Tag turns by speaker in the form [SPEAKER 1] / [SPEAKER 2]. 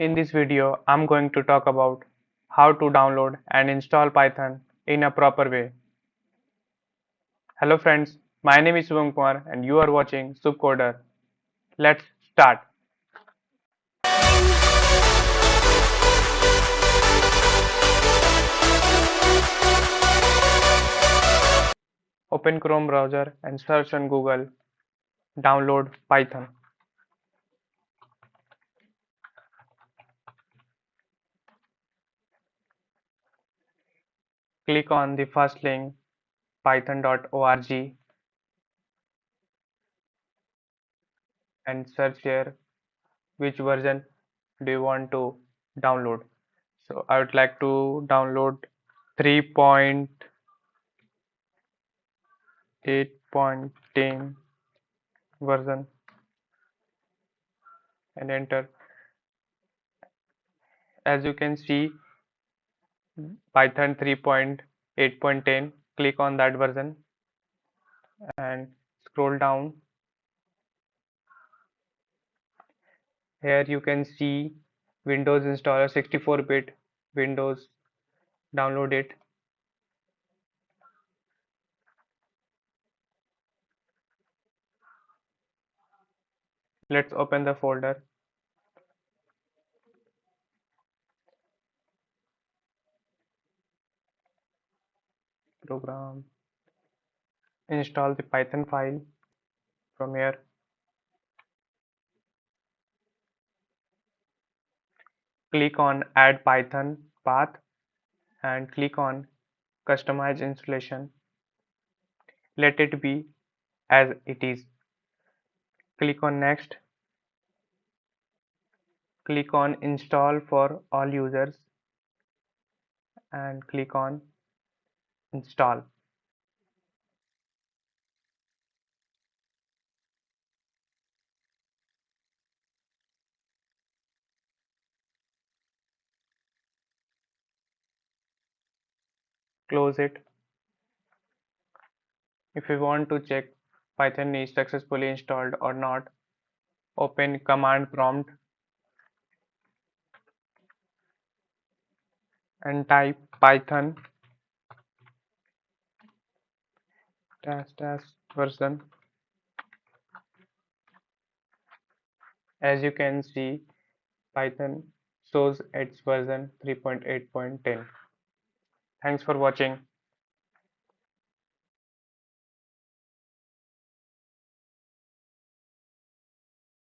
[SPEAKER 1] In this video, I'm going to talk about how to download and install Python in a proper way. Hello friends, my name is Subham Kumar and you are watching Subcoder. Let's start. Open Chrome browser and search on Google, download Python. Click on the first link python.org and search here which version do you want to download. So I would like to download 3.8.10 version and enter. As you can see, Python 3.8.10, click on that version and scroll down. Here you can see Windows installer 64-bit Windows, download it. Let's open the folder. Program, install the Python file from here. Click on add Python path and click on customize installation. Let it be as it is. Click on next. Click on install for all users and click on install. Close it. If you want to check Python is successfully installed or not, open command prompt and type python dash version. As you can see, Python shows its version 3.8.10. Thanks for watching.